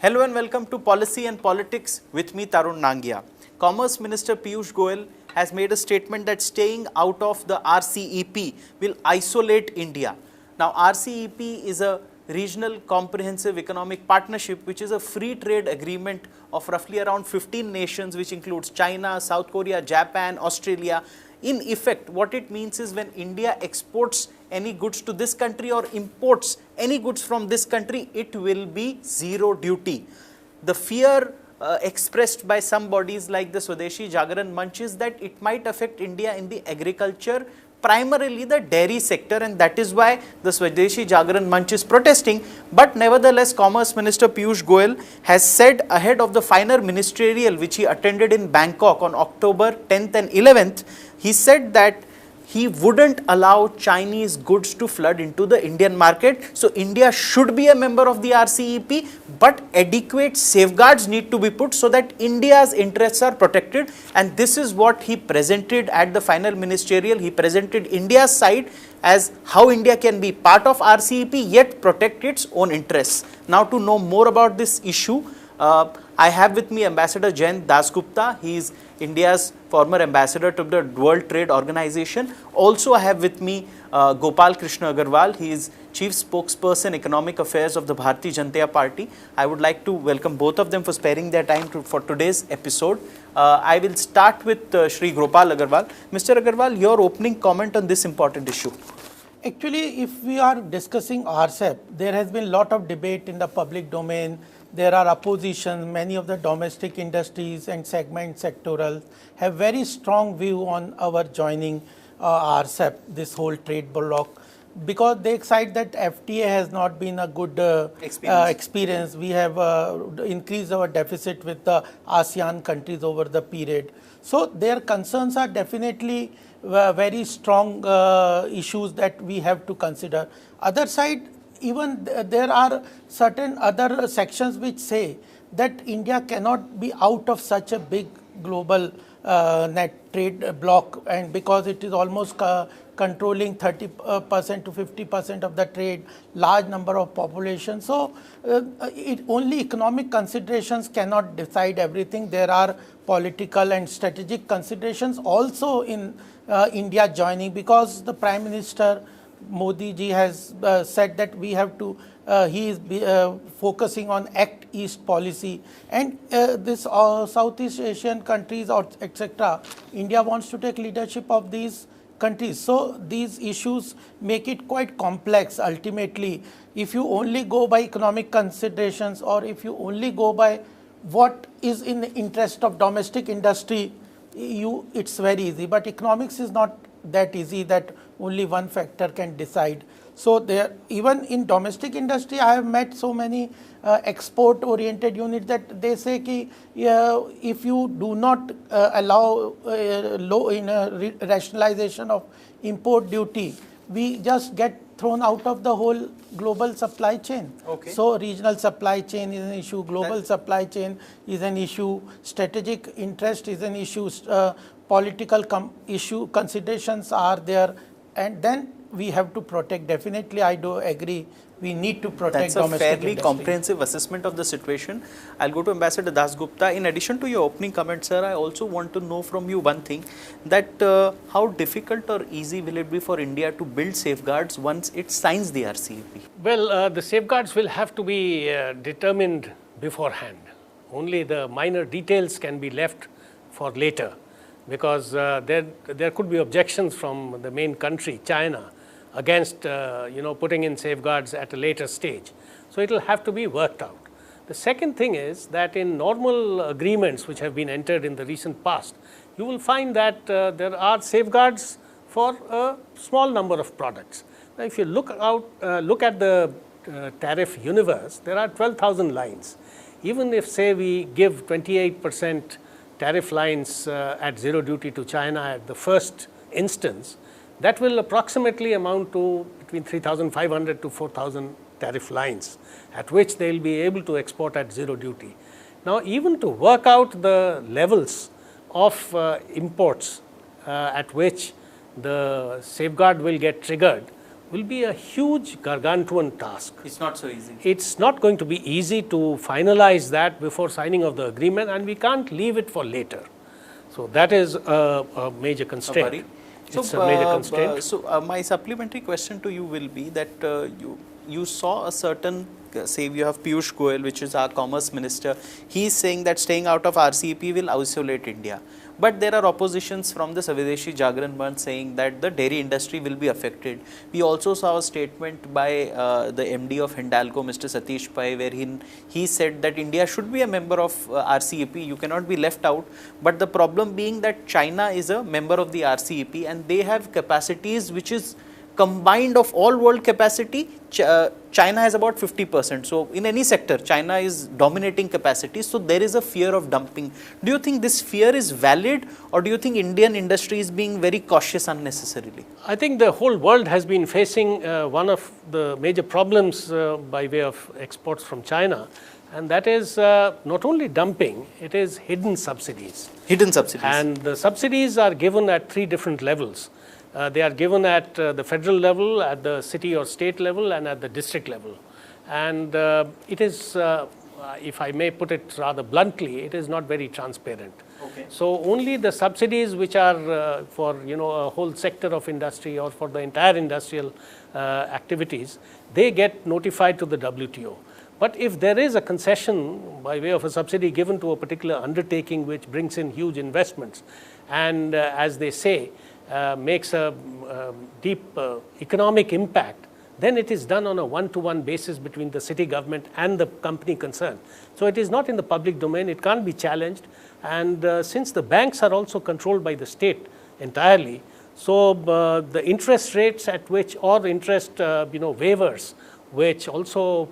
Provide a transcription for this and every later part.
Hello and welcome to Policy and Politics with me, Tarun Nangia. Commerce Minister Piyush Goyal has made a statement that staying out of the RCEP will isolate India. Now, RCEP is a Regional Comprehensive Economic Partnership, which is a free trade agreement of roughly around 15 nations, which includes China, South Korea, Japan, Australia. In effect, what it means is when India exports any goods to this country or imports any goods from this country, it will be zero duty. The fear expressed by some bodies like the Swadeshi Jagaran Manch is that it might affect India in the agriculture, primarily the dairy sector, and that is why the Swadeshi Jagaran Manch is protesting. But nevertheless, Commerce Minister Piyush Goyal has said ahead of the final ministerial which he attended in Bangkok on October 10th and 11th, he said that he wouldn't allow Chinese goods to flood into the Indian market. So India should be a member of the RCEP, but adequate safeguards need to be put so that India's interests are protected. And this is what he presented at the final ministerial. He presented India's side as how India can be part of RCEP yet protect its own interests. Now, to know more about this issue, I have with me Ambassador Jayant Dasgupta. He is India's former ambassador to the World Trade Organization. Also, I have with me Gopal Krishna Agarwal. He is Chief Spokesperson Economic Affairs of the Bharatiya Janata Party. I would like to welcome both of them for sparing their time for today's episode. I will start with Shri Gopal Agarwal. Mr. Agarwal, your opening comment on this important issue. Actually, if we are discussing RCEP, there has been a lot of debate in the public domain. There are opposition. Many of the domestic industries and segment sectoral have very strong view on our joining RCEP, this whole trade bloc, because they cite that FTA has not been a good experience. We have increased our deficit with the ASEAN countries over the period. So their concerns are definitely very strong issues that we have to consider. Other side, even there are certain other sections which say that India cannot be out of such a big global net trade bloc, and because it is almost controlling 30% to 50% of the trade, large number of population. So only economic considerations cannot decide everything. There are political and strategic considerations also in India joining, because the Prime Minister Modi ji has said that we have to, he is focusing on Act East policy, and this Southeast Asian countries or etc. India wants to take leadership of these countries. So these issues make it quite complex ultimately. If you only go by economic considerations, or if you only go by what is in the interest of domestic industry, it's very easy. But economics is not that easy that only one factor can decide. So there, even in domestic industry, I have met so many export oriented units that they say ki, if you do not allow rationalization of import duty, we just get thrown out of the whole global supply chain. Okay. So regional supply chain is an issue, global supply chain is an issue, strategic interest is an issue, political issue considerations are there, and then we have to protect. Definitely, I do agree. We need to protect domestic industry. That's a fairly comprehensive assessment of the situation. I'll go to Ambassador Dasgupta. In addition to your opening comment, sir, I also want to know from you one thing, that how difficult or easy will it be for India to build safeguards once it signs the RCEP? Well, the safeguards will have to be determined beforehand. Only the minor details can be left for later, because there could be objections from the main country, China, against putting in safeguards at a later stage. So it will have to be worked out. The second thing is that in normal agreements which have been entered in the recent past, you will find that there are safeguards for a small number of products. Now, if you look at the tariff universe, there are 12,000 lines. Even if, say, we give 28% tariff lines at zero duty to China at the first instance, that will approximately amount to between 3,500 to 4,000 tariff lines, at which they will be able to export at zero duty. Now, even to work out the levels of imports at which the safeguard will get triggered will be a huge gargantuan task. It's not so easy. It's not going to be easy to finalize that before signing of the agreement, and we can't leave it for later. So that is a major constraint. It's a major constraint. So my supplementary question to you will be that you saw a certain, say you have Piyush Goyal, which is our commerce minister, he is saying that staying out of RCEP will isolate India. But there are oppositions from the Swadeshi Jagran Manch saying that the dairy industry will be affected. We also saw a statement by the MD of Hindalco, Mr. Satish Pai, where he said that India should be a member of RCEP, you cannot be left out. But the problem being that China is a member of the RCEP and they have capacities which is combined of all world capacity. China has about 50%. So in any sector, China is dominating capacity. So there is a fear of dumping. Do you think this fear is valid, or do you think Indian industry is being very cautious unnecessarily? I think the whole world has been facing one of the major problems by way of exports from China, and that is not only dumping, it is hidden subsidies. Hidden subsidies. And the subsidies are given at 3 different levels. They are given at the federal level, at the city or state level, and at the district level. And it is, if I may put it rather bluntly, it is not very transparent. Okay. So only the subsidies which are for a whole sector of industry or for the entire industrial activities, they get notified to the WTO. But if there is a concession by way of a subsidy given to a particular undertaking which brings in huge investments and as they say, makes a deep economic impact, then it is done on a one-to-one basis between the city government and the company concerned. So it is not in the public domain, it can't be challenged, and since the banks are also controlled by the state entirely, so the interest rates at which, or interest waivers which also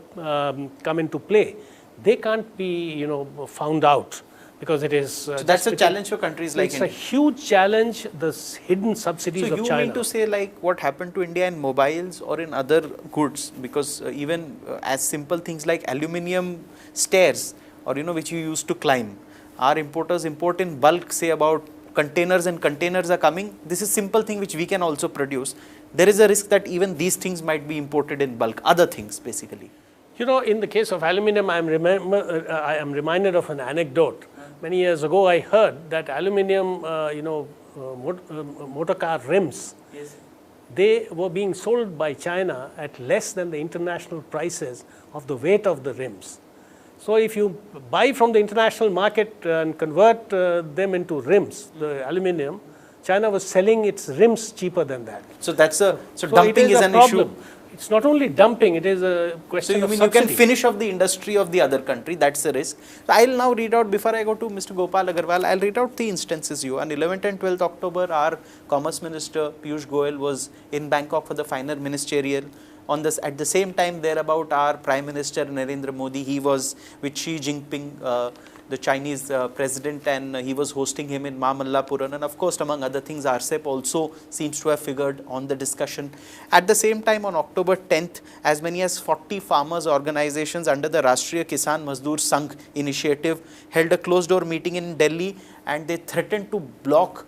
come into play, they can't be found out. Because it is. So that's a challenge for countries like India. It's a huge challenge, the hidden subsidies of China. So you mean to say like what happened to India in mobiles or in other goods? Because even as simple things like aluminium stairs or which you used to climb, our importers import in bulk, say about containers, and containers are coming. This is simple thing which we can also produce. There is a risk that even these things might be imported in bulk, other things basically. In the case of aluminium, I am reminded of an anecdote. Many years ago, I heard that aluminium, motor car rims, yes, they were being sold by China at less than the international prices of the weight of the rims. So if you buy from the international market and convert them into rims, the aluminium, China was selling its rims cheaper than that. So that's dumping is an issue. It's not only dumping, it is a question of subsidy. So you mean you can finish off the industry of the other country, that's the risk. So I'll now read out, before I go to Mr. Gopal Agarwal, I'll read out 3 instances you. On 11th and 12th October, our Commerce Minister Piyush Goyal was in Bangkok for the final ministerial. At the same time, thereabout, our Prime Minister Narendra Modi, he was with Xi Jinping, the Chinese president, and he was hosting him in Mamallapuram, and of course among other things RCEP also seems to have figured on the discussion. At the same time, on October 10th, as many as 40 farmers organizations under the Rashtriya Kisan Mazdoor Sangh initiative held a closed door meeting in Delhi, and they threatened to block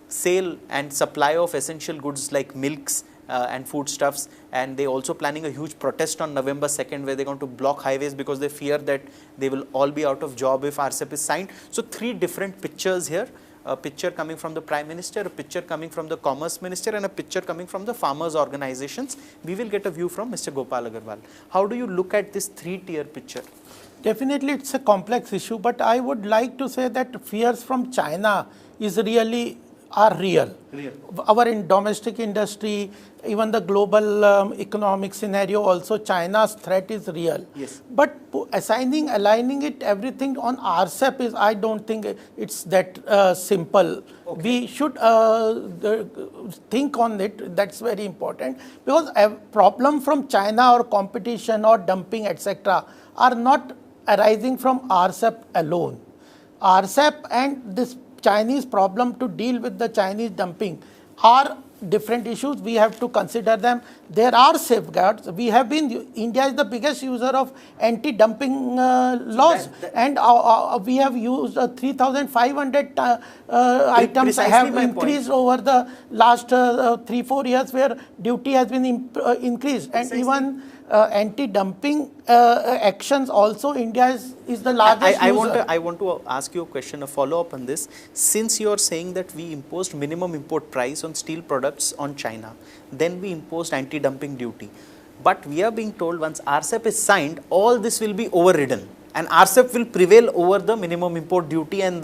sale and supply of essential goods like milks and foodstuffs, and they also planning a huge protest on November 2nd where they're going to block highways because they fear that they will all be out of job if RCEP is signed. So 3 different pictures here, a picture coming from the Prime Minister, a picture coming from the Commerce Minister, and a picture coming from the farmers organizations. We will get a view from Mr. Gopal Agarwal. How do you look at this 3-tier picture? Definitely it's a complex issue, but I would like to say that fears from China are real. Our domestic industry, even the global economic scenario, also China's threat is real. Yes. But aligning it everything on RCEP is, I don't think it's that simple. Okay. We should think on it. That's very important, because a problem from China or competition or dumping, etc., are not arising from RCEP alone. RCEP and this Chinese problem to deal with the Chinese dumping are different issues, we have to consider them. There are safeguards. We have been, India is the biggest user of anti-dumping laws, and we have used 3,500 items have increased over the last 3-4 years, where duty has been increased, and even anti-dumping actions also, India is the largest user. I want to ask you a question, a follow-up on this. Since you are saying that we imposed minimum import price on steel products on China, then we imposed anti-dumping duty. But we are being told once RCEP is signed, all this will be overridden, and RCEP will prevail over the minimum import duty, and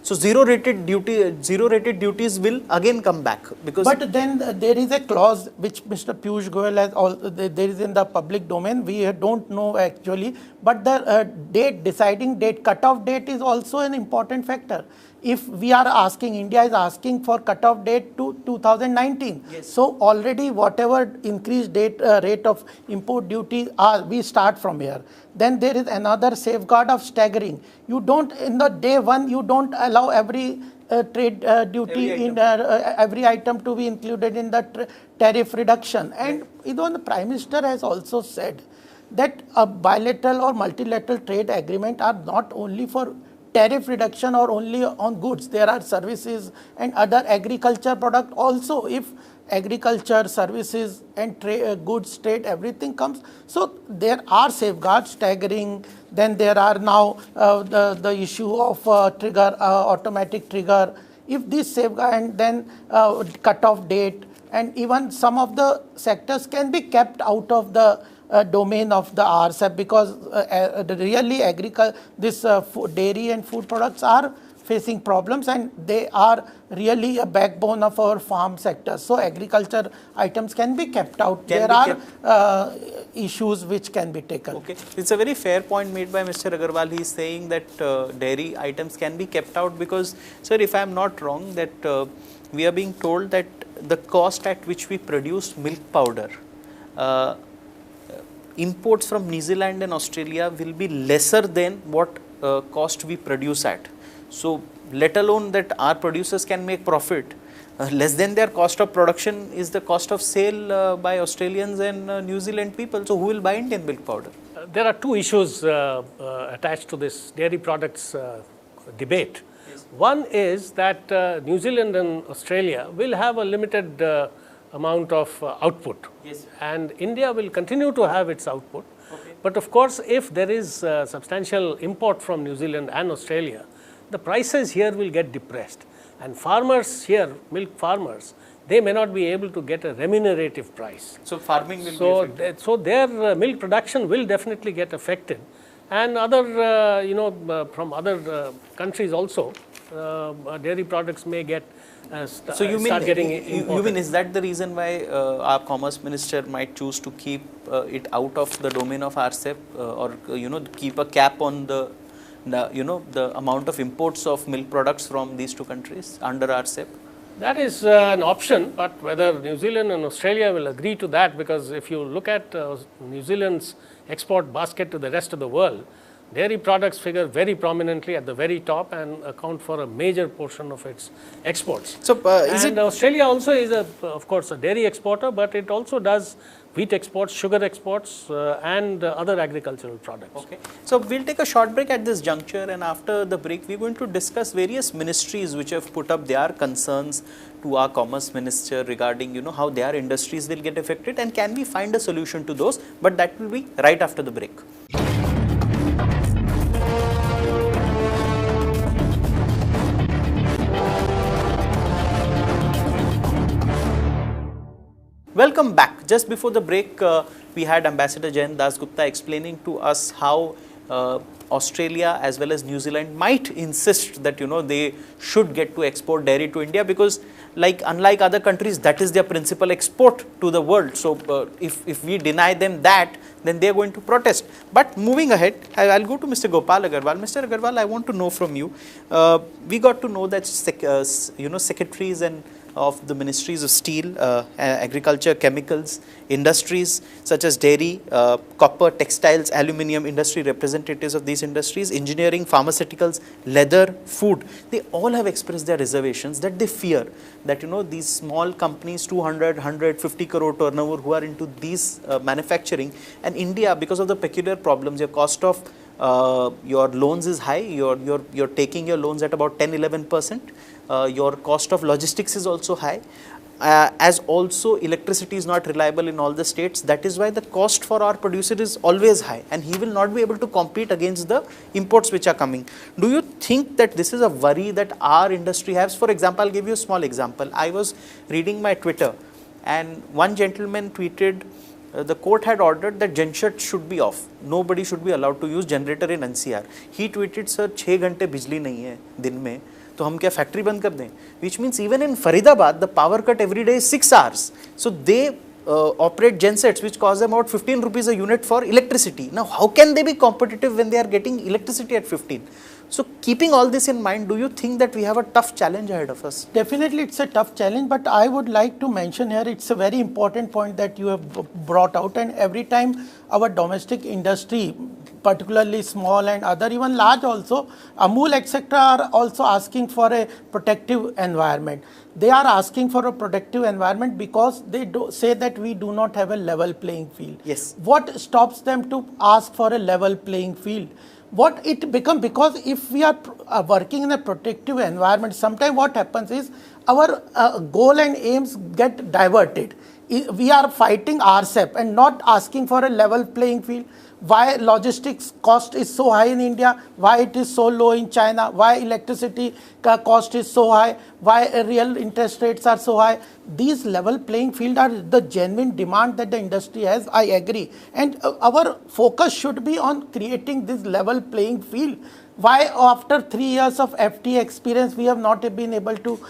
so zero rated duties will again come back. Because but then there is a clause which Mr. Piyush Goyal has, there is in the public domain, we don't know actually, but the deciding date, cutoff date is also an important factor. If we are asking, India is asking for cutoff date to 2019. Yes. So already whatever increased rate of import duty we start from here. Then there is another safeguard of staggering. You don't, in the day one, you don't allow every trade duty in every item to be included in the tariff reduction. And even the Prime Minister has also said that a bilateral or multilateral trade agreement are not only for tariff reduction or only on goods. There are services and other agriculture product also. If agriculture, services and goods trade, everything comes. So there are safeguards, staggering. Then there are now the issue of trigger, automatic trigger. If this safeguard, and then cutoff date, and even some of the sectors can be kept out of the domain of the RCEP, because really this dairy and food products are facing problems, and they are really a backbone of our farm sector. So agriculture items can be kept out. There are issues which can be taken. Okay, it's a very fair point made by Mr. Agarwal. He is saying that dairy items can be kept out because, sir, if I am not wrong, that we are being told that the cost at which we produce milk powder, imports from New Zealand and Australia will be lesser than what cost we produce at. So let alone that our producers can make profit, less than their cost of production is the cost of sale by Australians and New Zealand people. So who will buy Indian milk powder? There are two issues attached to this dairy products debate. Yes. One is that New Zealand and Australia will have a limited amount of output. Yes. And India will continue to have its output. Okay. But of course, if there is substantial import from New Zealand and Australia, the prices here will get depressed. And farmers here, milk farmers, they may not be able to get a remunerative price. So farming will be affected. So their milk production will definitely get affected. And other, from other countries also, dairy products may get so you mean is that the reason why our Commerce Minister might choose to keep it out of the domain of RCEP, or keep a cap on the amount of imports of milk products from these two countries under RCEP? That is an option, but whether New Zealand and Australia will agree to that, because if you look at New Zealand's export basket to the rest of the world, dairy products figure very prominently at the very top and account for a major portion of its exports. So, Australia also is, of course, a dairy exporter, but it also does wheat exports, sugar exports, and other agricultural products. Okay. So, we'll take a short break at this juncture, and after the break, we're going to discuss various ministries which have put up their concerns to our Commerce Minister regarding, how their industries will get affected, and can we find a solution to those? But that will be right after the break. Welcome back. Just before the break, we had Ambassador Jayant Dasgupta explaining to us how Australia as well as New Zealand might insist that they should get to export dairy to India, because unlike other countries, that is their principal export to the world. So if we deny them that, then they are going to protest. But moving ahead, I'll go to Mr. Gopal Agarwal. Mr. Agarwal, I want to know from you. We got to know that secretaries and of the ministries of steel, agriculture, chemicals, industries such as dairy, copper, textiles, aluminium, industry representatives of these industries, engineering, pharmaceuticals, leather, food. They all have expressed their reservations that they fear that, these small companies, 200, 150 crore turnover, who are into these manufacturing, and India, because of the peculiar problems, your cost of your loans is high, you're taking your loans at about 10-11%, your cost of logistics is also high, as also electricity is not reliable in all the states. That is why the cost for our producer is always high, and he will not be able to compete against the imports which are coming. Do you think that this is a worry that our industry has? For example, I'll give you a small example. I was reading my Twitter, and one gentleman tweeted, the court had ordered that genset should be off. Nobody should be allowed to use generator in NCR. He tweeted, sir, 6 घंटे बिजली नहीं है दिन में, तो हम क्या factory बंद कर दें? Which means even in Faridabad, the power cut every day is 6 hours. So they operate gensets which cost them about 15 rupees a unit for electricity. Now, how can they be competitive when they are getting electricity at 15? So, keeping all this in mind, do you think that we have a tough challenge ahead of us? Definitely, it's a tough challenge, but I would like to mention here, it's a very important point that you have brought out, and every time our domestic industry, particularly small and other, even large also, Amul, etc., are also asking for a protective environment. They are asking for a protective environment because they say that we do not have a level playing field. Yes. What stops them to ask for a level playing field? What it becomes, because if we are working in a protective environment, sometimes what happens is our goal and aims get diverted. We are fighting RCEP and not asking for a level playing field. Why logistics cost is so high in India, why it is so low in China, why electricity cost is so high, why real interest rates are so high. These level playing field are the genuine demand that the industry has, I agree. And our focus should be on creating this level playing field. Why after 3 years of FTA experience we have not been able to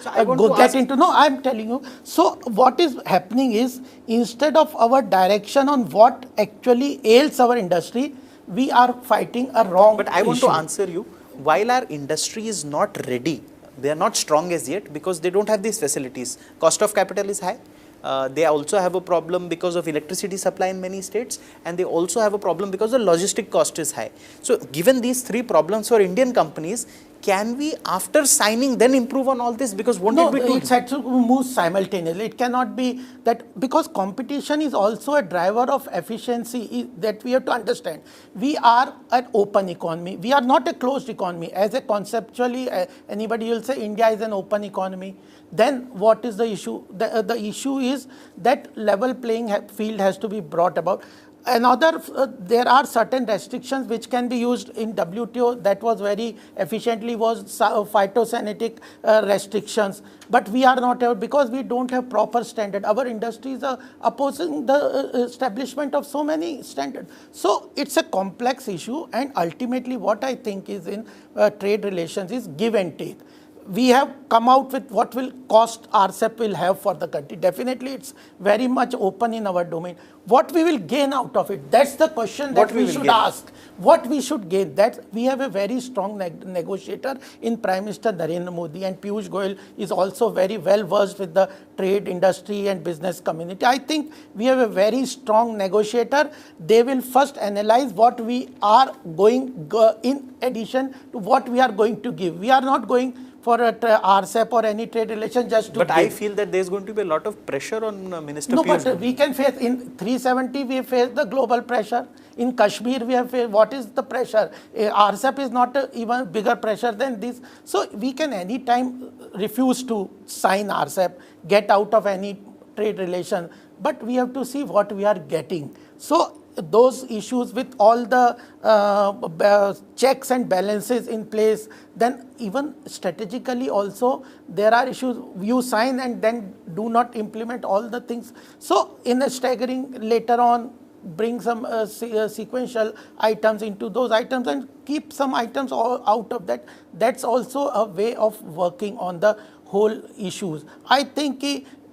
get into? No, I am telling you. So what is happening is, instead of our direction on what actually ails our industry, we are fighting a wrong But I want issue. to answer you, while our industry is not ready, they are not strong as yet because they don't have these facilities. Cost of capital is high. They also have a problem because of electricity supply in many states, and they also have a problem because the logistic cost is high. So given these three problems for Indian companies, can we, after signing, then improve on all this? Because won't it be too... It has to move simultaneously. It cannot be that, because competition is also a driver of efficiency that we have to understand. We are an open economy. We are not a closed economy. As a conceptually, anybody will say India is an open economy. Then what is the issue? The issue is that level playing field has to be brought about. Another, there are certain restrictions which can be used in WTO that was very efficiently was phytosanitary restrictions, but we are not able, because we don't have proper standard. Our industries are opposing the establishment of so many standards. So it's a complex issue, and ultimately what I think is in trade relations is give and take. We have come out with what will cost RCEP will have for the country. Definitely, it's very much open in our domain. What we will gain out of it, that's the question that we should ask. What we should gain, that we have a very strong negotiator in Prime Minister Narendra Modi, and Piyush Goyal is also very well versed with the trade industry and business community. I think we have a very strong negotiator. They will first analyze what we are going in addition to what we are going to give. We are not going for a RCEP or any trade relation just to But I feel that there is going to be a lot of pressure on Minister No, Piyush. but we can face, in 370 we face the global pressure. In Kashmir we have faced, what is the pressure? RCEP is not even bigger pressure than this. So we can anytime refuse to sign RCEP, get out of any trade relation, but we have to see what we are getting. So those issues with all the checks and balances in place, then even strategically also there are issues. You sign and then do not implement all the things. So in a staggering later on, bring some sequential items into those items and keep some items out of that. That's also a way of working on the whole issues. I think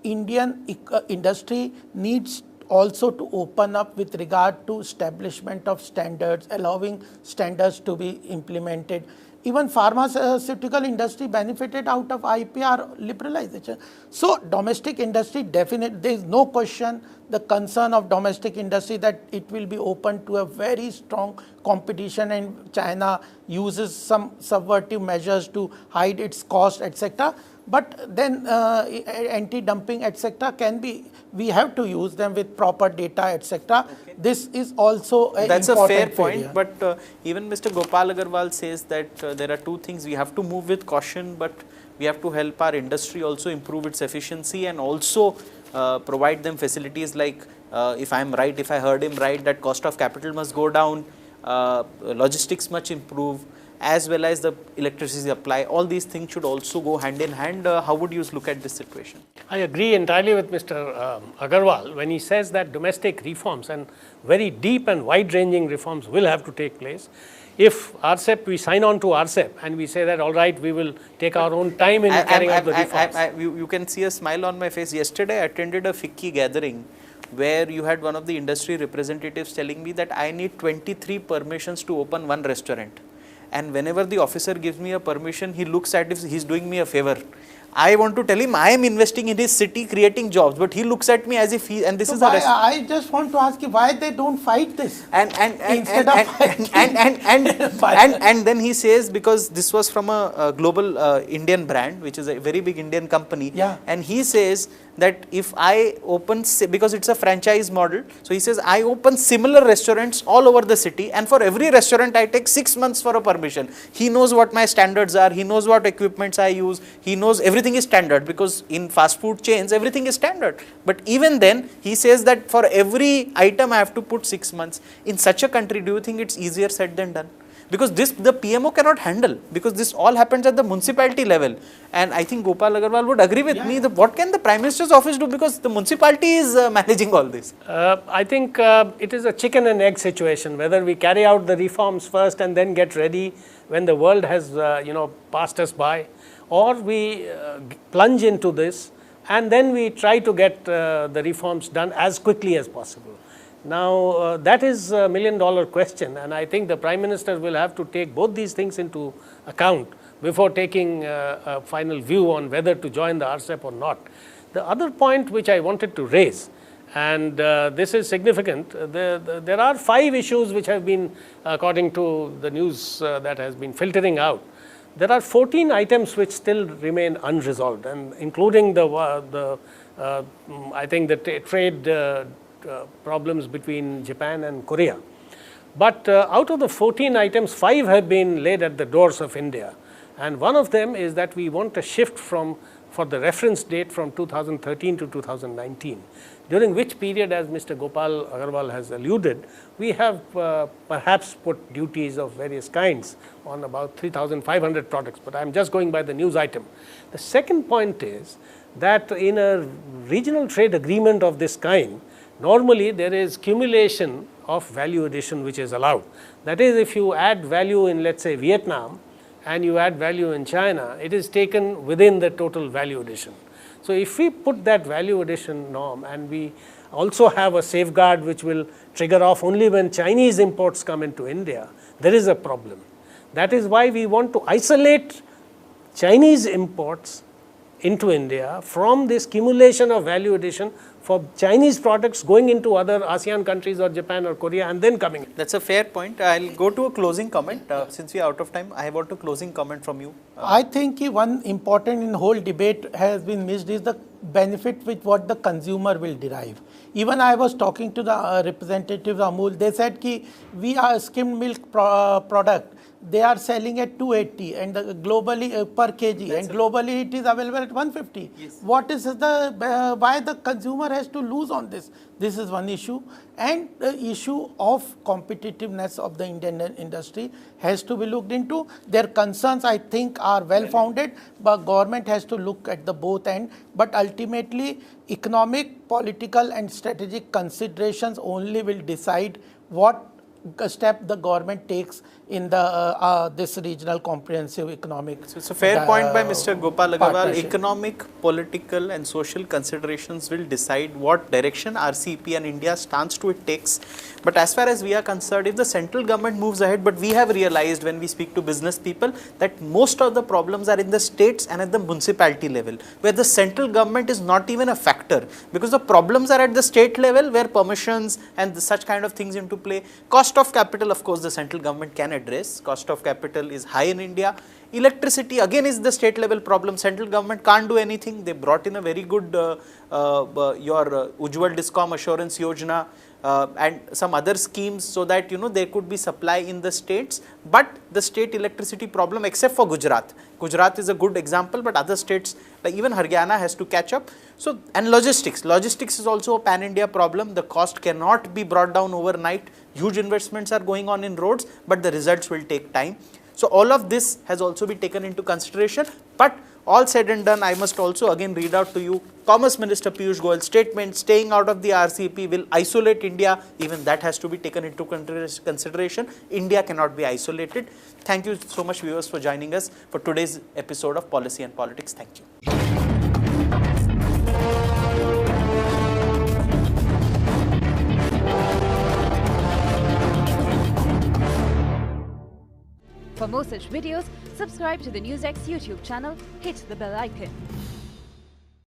Indian industry needs also to open up with regard to establishment of standards, allowing standards to be implemented. even pharmaceutical industry benefited out of IPR liberalization. So domestic industry definitely, there is no question the concern of domestic industry that it will be open to a very strong competition, and China uses some subversive measures to hide its cost, etc. But then anti-dumping, etc. can be, we have to use them with proper data, etc. Okay. This is also an That's a fair point, but even Mr. Gopal Agarwal says that there are two things. We have to move with caution, but we have to help our industry also improve its efficiency and also provide them facilities like, if I am right, if I heard him right, that cost of capital must go down, logistics must improve, as well as the electricity supply. All these things should also go hand in hand. How would you look at this situation? I agree entirely with Mr. Agarwal when he says that domestic reforms and very deep and wide-ranging reforms will have to take place. If RCEP, we sign on to RCEP and we say that, all right, we will take our own time in carrying out the reforms. You can see a smile on my face. Yesterday, I attended a FICCI gathering where you had one of the industry representatives telling me that I need 23 permissions to open one restaurant. And whenever the officer gives me a permission, he looks at it, he's doing me a favor. I want to tell him I am investing in his city, creating jobs, but he looks at me as if he, and this so is why, I just want to ask you why they don't fight this. And then he says, because this was from a global Indian brand, which is a very big Indian company, and he says that if I open, because it's a franchise model, so he says I open similar restaurants all over the city, and for every restaurant I take 6 months for a permission. He knows what my standards are, he knows what equipments I use, he knows everything is standard, because in fast food chains everything is standard. But even then he says that for every item I have to put 6 months. In such a country, do you think it's easier said than done? Because this the PMO cannot handle, because this all happens at the municipality level. And I think Gopal Agarwal would agree with me that what can the Prime Minister's office do, because the municipality is managing all this. I think it is a chicken and egg situation, whether we carry out the reforms first and then get ready when the world has passed us by, or we plunge into this and then we try to get the reforms done as quickly as possible. Now, that is a million-dollar question, and I think the Prime Minister will have to take both these things into account before taking a final view on whether to join the RCEP or not. The other point which I wanted to raise, and this is significant, there are 5 issues which have been, according to the news that has been filtering out, there are 14 items which still remain unresolved, and including I think the trade problems between Japan and Korea. But out of the 14 items, 5 have been laid at the doors of India. And one of them is that we want a shift for the reference date from 2013 to 2019, during which period, as Mr. Gopal Agarwal has alluded, we have perhaps put duties of various kinds on about 3,500 products, but I am just going by the news item. The second point is that in a regional trade agreement of this kind, normally there is cumulation of value addition which is allowed. That is, if you add value in, let's say, Vietnam and you add value in China, it is taken within the total value addition. So if we put that value addition norm, and we also have a safeguard which will trigger off only when Chinese imports come into India, there is a problem. That is why we want to isolate Chinese imports into India from this cumulation of value addition for Chinese products going into other ASEAN countries or Japan or Korea and then coming in. That's a fair point. I'll go to a closing comment. Since we are out of time, I want a closing comment from you. I think one important in whole debate has been missed is the benefit with what the consumer will derive. Even I was talking to the representatives of Amul, they said ki we are skimmed milk product. They are selling at 280 and globally per kg, and globally it is available at 150. Yes. What is why the consumer has to lose on this? This is one issue, and the issue of competitiveness of the Indian industry has to be looked into. Their concerns, I think, are well founded, but government has to look at the both end. But ultimately, economic, political, and strategic considerations only will decide what step the government takes in the this regional comprehensive economic. It's a fair point by Mr. Gopal Agarwal. Partnership. Economic, political and social considerations will decide what direction RCEP and India stance to it takes. But as far as we are concerned, if the central government moves ahead, but we have realized when we speak to business people that most of the problems are in the states and at the municipality level, where the central government is not even a factor, because the problems are at the state level where permissions and such kind of things into play. Cost of capital, of course, the central government can address. Cost of capital is high in India. Electricity again is the state level problem. Central government can't do anything. They brought in a very good Ujjwal Discom Assurance Yojana and some other schemes so that there could be supply in the states. But the state electricity problem, except for Gujarat. Gujarat is a good example, but other states like even Haryana has to catch up. So, and logistics. Logistics is also a pan-India problem. The cost cannot be brought down overnight. Huge investments are going on in roads, but the results will take time. So, all of this has also been taken into consideration, but all said and done, I must also again read out to you Commerce Minister Piyush Goyal's statement, staying out of the RCEP will isolate India. Even that has to be taken into consideration. India cannot be isolated. Thank you so much, viewers, for joining us for today's episode of Policy and Politics. Thank you. For more such videos, subscribe to the NewsX YouTube channel, hit the bell icon.